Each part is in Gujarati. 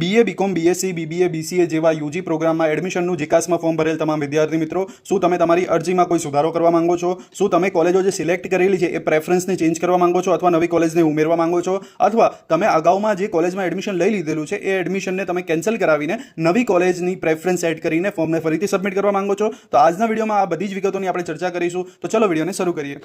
BA BCom BSc BBA BCA જેવા યુજી પ્રોગ્રામમાં એડમિશનનું જીકાસમાં ફોર્મ ભરેલ તમામ વિદ્યાર્થી મિત્રો, શું તમે તમારી અરજીમાં કોઈ સુધારો કરવા માંગો છો? શું તમે કોલેજો જે સિલેક્ટ કરેલી છે એ પ્રેફરન્સને ચેન્જ કરવા માંગો છો અથવા નવી કોલેજને ઉમેરવા માંગો છો? અથવા તમે અગાઉમાં જે કોલેજમાં એડમિશન લઈ લીધેલું છે એ એડમિશનને તમે કેન્સલ કરાવીને નવી કોલેજની પ્રેફરન્સ એડ કરીને ફોર્મને ફરીથી સબમિટ કરવા માંગો છો? તો આજના વિડીયોમાં આ બધી જ વિગતોની આપણે ચર્ચા કરીશું. તો ચલો વિડીયોને શરૂ કરીએ.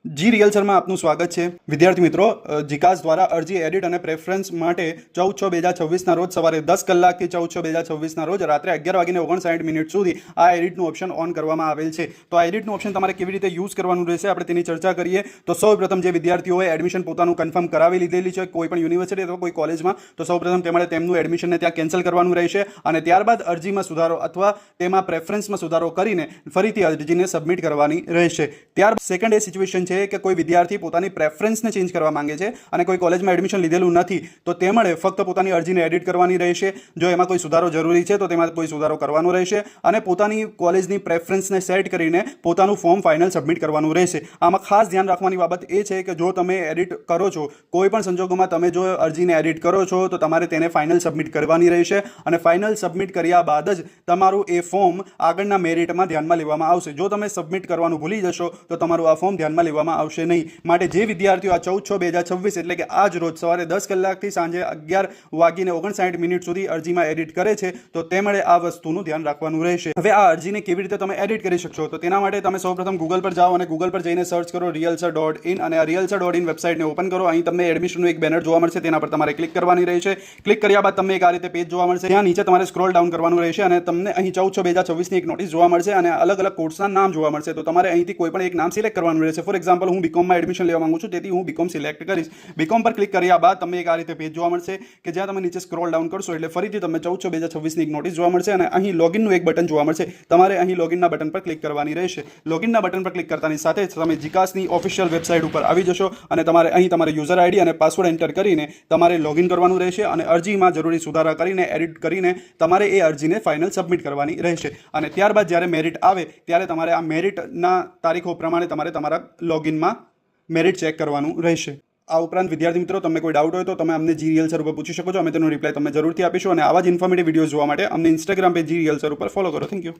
જી રિયલ્સરમાં આપનું સ્વાગત છે. વિદ્યાર્થી મિત્રો, જીકાસ દ્વારા અરજી એડિટ અને પ્રેફરન્સ માટે 14/6/2026ના રોજ સવારે 10 કલાકથી 14/6/2026ના રોજ રાત્રે 11:59 સુધી આ એડિટનું ઓપ્શન ઓન કરવામાં આવેલ છે. તો આ એડિટનું ઓપ્શન તમારે કેવી રીતે યુઝ કરવાનું રહેશે આપણે તેની ચર્ચા કરીએ. તો સૌપ્રથમ જે વિદ્યાર્થીઓએ એડમિશન પોતાનું કન્ફર્મ કરાવી લીધેલી છે કોઈ પણ યુનિવર્સિટી અથવા કોઈ કોલેજમાં, તો સૌપ્રથમ તેમણે તેમનું એડમિશનને ત્યાં કેન્સલ કરવાનું રહેશે અને ત્યારબાદ અરજીમાં સુધારો અથવા તેમાં પ્રેફરન્સમાં સુધારો કરીને ફરીથી અરજીને સબમિટ કરવાની રહેશે. ત્યારબાદ સેકન્ડ એ સિચ્યુએશન છે કે કોઈ વિદ્યાર્થી પોતાની પ્રેફરન્સને ચેન્જ કરવા માંગે છે અને કોઈ કોલેજમાં એડમિશન લીધેલું નથી, તો તેમણે ફક્ત પોતાની અરજીને એડિટ કરવાની રહેશે. જો એમાં કોઈ સુધારો જરૂરી છે તો તેમાં કોઈ સુધારો કરવાનો રહેશે અને પોતાની કોલેજની પ્રેફરન્સને સેટ કરીને પોતાનું ફોર્મ ફાઇનલ સબમિટ કરવાનું રહેશે. આમાં ખાસ ધ્યાન રાખવાની બાબત એ છે કે જો તમે એડિટ કરો છો, કોઈ પણ સંજોગોમાં તમે જો અરજીને એડિટ કરો છો તો તમારે તેને ફાઇનલ સબમિટ કરવાની રહેશે અને ફાઇનલ સબમિટ કર્યા બાદ જ તમારું એ ફોર્મ આગળના મેરિટમાં ધ્યાનમાં લેવામાં આવશે. જો તમે સબમિટ કરવાનું ભૂલી જશો તો તમારું આ ફોર્મ ધ્યાનમાં લેવામાં આવશે નહીં. માટે જે વિદ્યાર્થીઓ આ 14/6/2026 એટલે કે આજ રોજ સવારે 10 કલાકથી સાંજે 11:59 સુધી અરજીમાં એડિટ કરે છે તો તેમણે આ વસ્તુનું ધ્યાન રાખવાનું રહેશે. હવે આ અરજીને કેવી રીતે તમે એડિટ કરી શકશો? તો તેના માટે તમે સૌપ્રથમ ગૂગલ પર જાઓ અને ગૂગલ પર જઈને સર્ચ કરો realsir.in અને આ realsir.in વેબસાઇટને ઓપન કરો. અહીં તમને એડમિશનનું એક બેનર જોવા મળશે, તેના પર તમારે ક્લિક કરવાની રહેશે. ક્લિક કર્યા બાદ તમને એક આ રીતે પેજ જોવા મળશે. ત્યાં નીચે તમારે સ્ક્રોલ ડાઉન કરવાનું રહેશે અને તમને અહીં 14/6/2026ની એક નોટિસ જોવા મળશે અને અલગ અલગ કોર્સના નામ જોવા મળશે. તો તમારે અહીંથી કોઈ પણ એક નામ સિલેક્ટ કરવાનું રહેશે. ફોર એક્ઝામ્પલ, હું બીકોમમાં એડમિશન લેવા માંગુ છું, તેથી હું બીકોમ સિલેક્ટ કરીશ. બીકોમ પર ક્લિક કર્યા બાદ તમને એક આ રીતે પેજ જોવા મળશે કે જ્યાં તમે નીચે સ્ક્રોલ ડાઉન કરશો એટલે ફરીથી તમને 14/6/2026ની એક નોટિસ જોવા મળશે અને અહીં લોગિનનું એક બટન જોવા મળશે. તમારે અહીં લોગિનના બટન પર ક્લિક કરવાની રહેશે. લોગિનના બટન પર ક્લિક કરતાની સાથે જ તમે જીકાસની ઓફિશિયલ વેબસાઇટ ઉપર આવી જશો અને તમારે અહીં તમારે યુઝર આઈડી અને પાસવર્ડ એન્ટર કરીને તમારે લોગિન કરવાનું રહેશે અને અરજીમાં જરૂરી સુધારા કરીને એડિટ કરીને તમારે એ અરજીને ફાઇનલ સબમિટ કરવાની રહેશે. અને ત્યારબાદ જ્યારે મેરિટ આવે ત્યારે તમારે આ મેરિટના તારીખો પ્રમાણે તમારે તમારા લોગિનમાં મેરિટ ચેક કરવાનું રહેશે. આ ઉપરાંત વિદ્યાર્થી મિત્રો, તમને કોઈ ડાઉટ હોય તો તમે અમને જી રિયલ્સર ઉપર પૂછી શકો છો. અમે તેનો રિપ્લાય તમને જરૂરથી આપીશું અને આવા જ ઇન્ફોર્મેટિવ વિડીયોઝ જોવા માટે અમને ઇન્સ્ટાગ્રામ પેજ જી રિયલ્સર ઉપર ફોલો કરો. Thank you.